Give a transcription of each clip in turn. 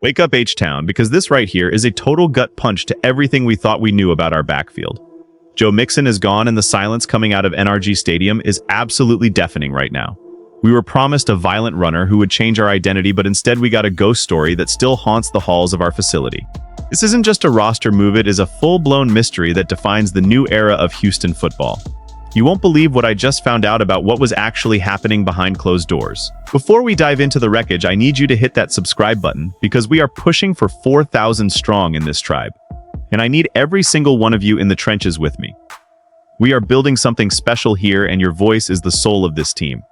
Wake up H-Town, because this right here is a total gut punch to everything we thought we knew about our backfield. Joe Mixon is gone, and the silence coming out of NRG Stadium is absolutely deafening right now. We were promised a violent runner who would change our identity, but instead we got a ghost story that still haunts the halls of our facility. This isn't just a roster move, it is a full-blown mystery that defines the new era of Houston football. You won't believe what I just found out about what was actually happening behind closed doors. Before we dive into the wreckage, I need you to hit that subscribe button, because we are pushing for 4,000 strong in this tribe. And I need every single one of you in the trenches with me. We are building something special here, and your voice is the soul of this team.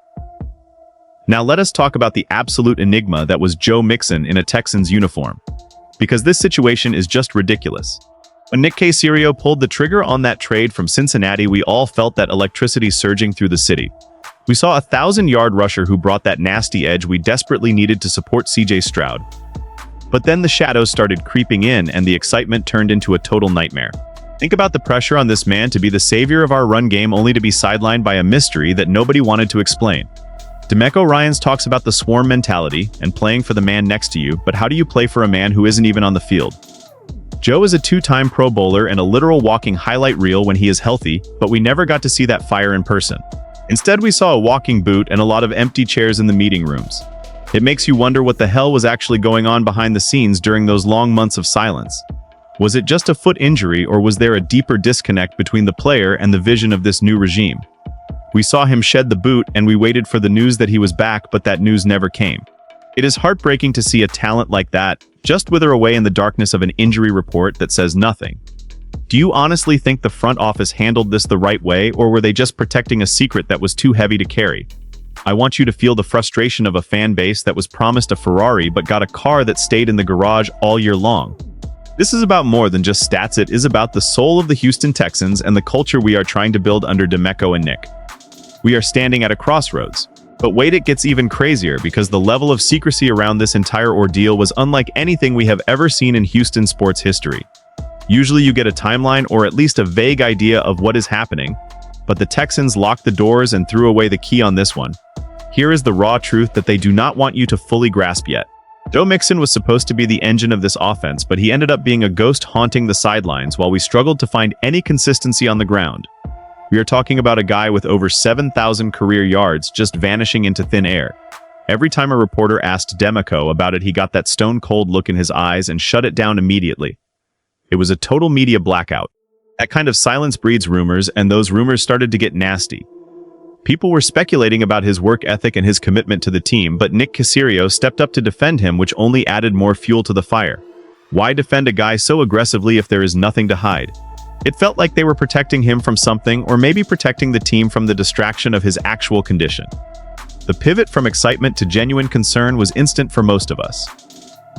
Now let us talk about the absolute enigma that was Joe Mixon in a Texans uniform. Because this situation is just ridiculous. When Nick Caserio pulled the trigger on that trade from Cincinnati, we all felt that electricity surging through the city. We saw a 1,000-yard rusher who brought that nasty edge we desperately needed to support CJ Stroud. But then the shadows started creeping in, and the excitement turned into a total nightmare. Think about the pressure on this man to be the savior of our run game, only to be sidelined by a mystery that nobody wanted to explain. DeMeco Ryans talks about the swarm mentality and playing for the man next to you, but how do you play for a man who isn't even on the field? Joe is a two-time Pro Bowler and a literal walking highlight reel when he is healthy, but we never got to see that fire in person. Instead, we saw a walking boot and a lot of empty chairs in the meeting rooms. It makes you wonder what the hell was actually going on behind the scenes during those long months of silence. Was it just a foot injury, or was there a deeper disconnect between the player and the vision of this new regime? We saw him shed the boot, and we waited for the news that he was back, but that news never came. It is heartbreaking to see a talent like that just wither away in the darkness of an injury report that says nothing. Do you honestly think the front office handled this the right way, or were they just protecting a secret that was too heavy to carry? I want you to feel the frustration of a fan base that was promised a Ferrari but got a car that stayed in the garage all year long. This is about more than just stats. It is about the soul of the Houston Texans and the culture we are trying to build under DeMeco and Nick. We are standing at a crossroads. But wait, it gets even crazier, because the level of secrecy around this entire ordeal was unlike anything we have ever seen in Houston sports history. Usually you get a timeline or at least a vague idea of what is happening, but the Texans locked the doors and threw away the key on this one. Here is the raw truth that they do not want you to fully grasp yet. Joe Mixon was supposed to be the engine of this offense, but he ended up being a ghost haunting the sidelines while we struggled to find any consistency on the ground. We are talking about a guy with over 7,000 career yards just vanishing into thin air. Every time a reporter asked DeMeco about it, he got that stone-cold look in his eyes and shut it down immediately. It was a total media blackout. That kind of silence breeds rumors, and those rumors started to get nasty. People were speculating about his work ethic and his commitment to the team, but Nick Caserio stepped up to defend him, which only added more fuel to the fire. Why defend a guy so aggressively if there is nothing to hide? It felt like they were protecting him from something, or maybe protecting the team from the distraction of his actual condition. The pivot from excitement to genuine concern was instant for most of us.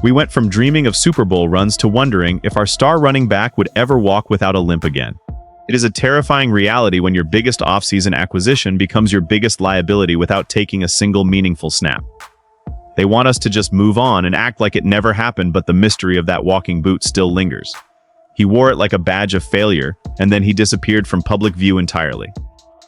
We went from dreaming of Super Bowl runs to wondering if our star running back would ever walk without a limp again. It is a terrifying reality when your biggest offseason acquisition becomes your biggest liability without taking a single meaningful snap. They want us to just move on and act like it never happened, but the mystery of that walking boot still lingers. He wore it like a badge of failure, and then he disappeared from public view entirely.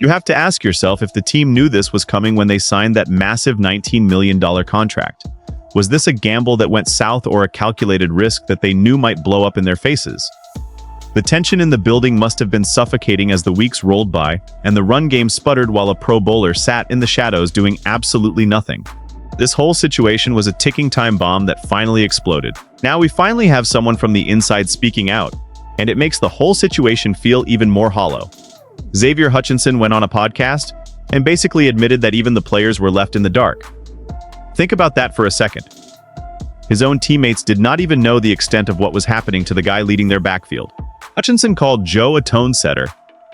You have to ask yourself if the team knew this was coming when they signed that massive $19 million contract. Was this a gamble that went south, or a calculated risk that they knew might blow up in their faces? The tension in the building must have been suffocating as the weeks rolled by, and the run game sputtered while a Pro Bowler sat in the shadows doing absolutely nothing. This whole situation was a ticking time bomb that finally exploded. Now we finally have someone from the inside speaking out, and it makes the whole situation feel even more hollow. Xavier Hutchinson went on a podcast and basically admitted that even the players were left in the dark. Think about that for a second. His own teammates did not even know the extent of what was happening to the guy leading their backfield. Hutchinson called Joe a tone setter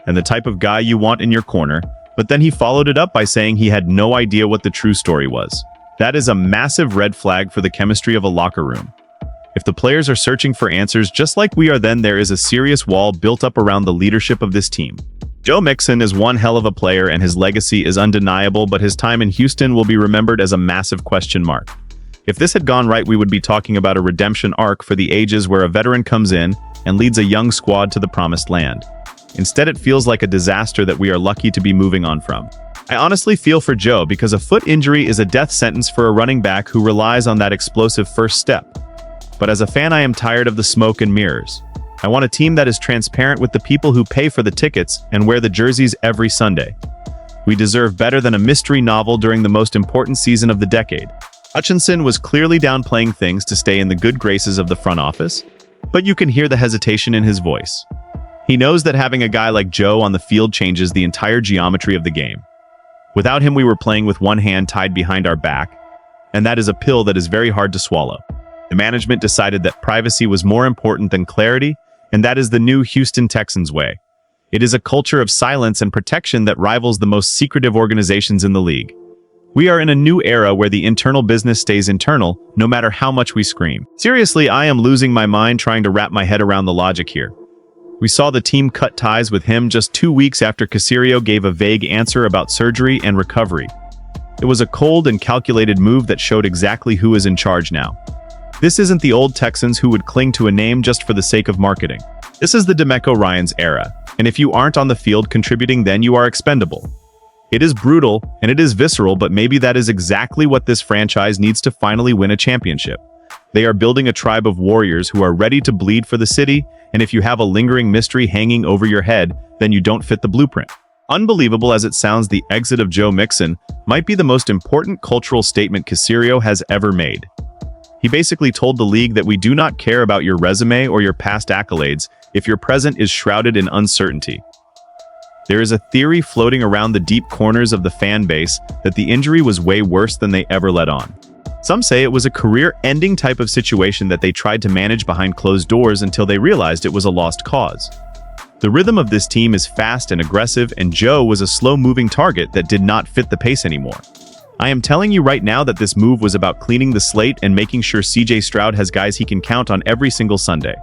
and the type of guy you want in your corner, but then he followed it up by saying he had no idea what the true story was. That is a massive red flag for the chemistry of a locker room. If the players are searching for answers just like we are, then there is a serious wall built up around the leadership of this team. Joe Mixon is one hell of a player, and his legacy is undeniable, but his time in Houston will be remembered as a massive question mark. If this had gone right, we would be talking about a redemption arc for the ages, where a veteran comes in and leads a young squad to the promised land. Instead, it feels like a disaster that we are lucky to be moving on from. I honestly feel for Joe, because a foot injury is a death sentence for a running back who relies on that explosive first step. but as a fan I am tired of the smoke and mirrors. I want a team that is transparent with the people who pay for the tickets and wear the jerseys every Sunday. We deserve better than a mystery novel during the most important season of the decade. Hutchinson was clearly downplaying things to stay in the good graces of the front office, but you can hear the hesitation in his voice. He knows that having a guy like Joe on the field changes the entire geometry of the game. Without him, we were playing with one hand tied behind our back, and that is a pill that is very hard to swallow. The management decided that privacy was more important than clarity, and that is the new Houston Texans way. It is a culture of silence and protection that rivals the most secretive organizations in the league. We are in a new era where the internal business stays internal, no matter how much we scream. Seriously, I am losing my mind trying to wrap my head around the logic here. We saw the team cut ties with him just 2 weeks after Caserio gave a vague answer about surgery and recovery. It was a cold and calculated move that showed exactly who is in charge now. This isn't the old Texans who would cling to a name just for the sake of marketing. This is the DeMeco Ryans era, and if you aren't on the field contributing, then you are expendable. It is brutal, and it is visceral, but maybe that is exactly what this franchise needs to finally win a championship. They are building a tribe of warriors who are ready to bleed for the city, and if you have a lingering mystery hanging over your head, then you don't fit the blueprint. Unbelievable as it sounds, the exit of Joe Mixon might be the most important cultural statement Caserio has ever made. He basically told the league that we do not care about your resume or your past accolades if your present is shrouded in uncertainty. There is a theory floating around the deep corners of the fan base that the injury was way worse than they ever let on. Some say it was a career-ending type of situation that they tried to manage behind closed doors until they realized it was a lost cause. The rhythm of this team is fast and aggressive, and Joe was a slow-moving target that did not fit the pace anymore. I am telling you right now that this move was about cleaning the slate and making sure CJ Stroud has guys he can count on every single Sunday.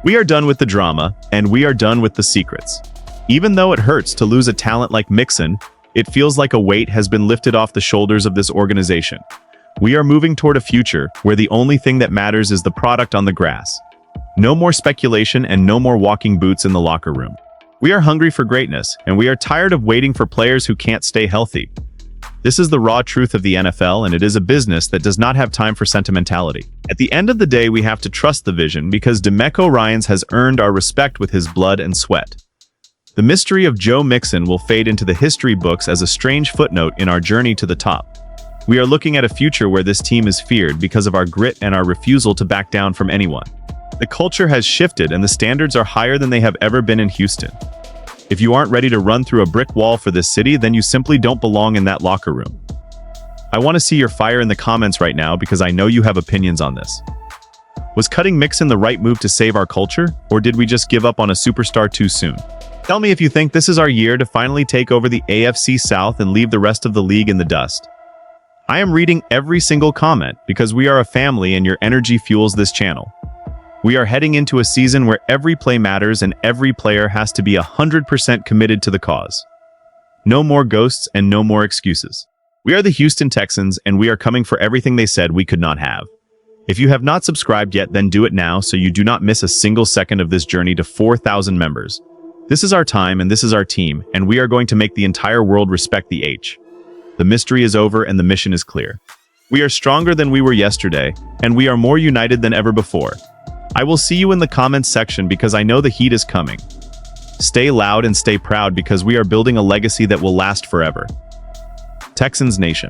We are done with the drama, and we are done with the secrets. Even though it hurts to lose a talent like Mixon, it feels like a weight has been lifted off the shoulders of this organization. We are moving toward a future where the only thing that matters is the product on the grass. No more speculation and no more walking boots in the locker room. We are hungry for greatness, and we are tired of waiting for players who can't stay healthy. This is the raw truth of the NFL, and it is a business that does not have time for sentimentality. At the end of the day, we have to trust the vision because DeMeco Ryans has earned our respect with his blood and sweat. The mystery of Joe Mixon will fade into the history books as a strange footnote in our journey to the top. We are looking at a future where this team is feared because of our grit and our refusal to back down from anyone. The culture has shifted and the standards are higher than they have ever been in Houston. If you aren't ready to run through a brick wall for this city, then you simply don't belong in that locker room. I want to see your fire in the comments right now because I know you have opinions on this. Was cutting Mixon the right move to save our culture, or did we just give up on a superstar too soon? Tell me if you think this is our year to finally take over the AFC South and leave the rest of the league in the dust. I am reading every single comment because we are a family and your energy fuels this channel. We are heading into a season where every play matters and every player has to be 100% committed to the cause. No more ghosts and no more excuses. We are the Houston Texans and we are coming for everything they said we could not have. If you have not subscribed yet, then do it now so you do not miss a single second of this journey to 4,000 members. This is our time and this is our team, and we are going to make the entire world respect the H. The mystery is over and the mission is clear. We are stronger than we were yesterday, and we are more united than ever before. I will see you in the comments section because I know the heat is coming. Stay loud and stay proud because we are building a legacy that will last forever. Texans Nation.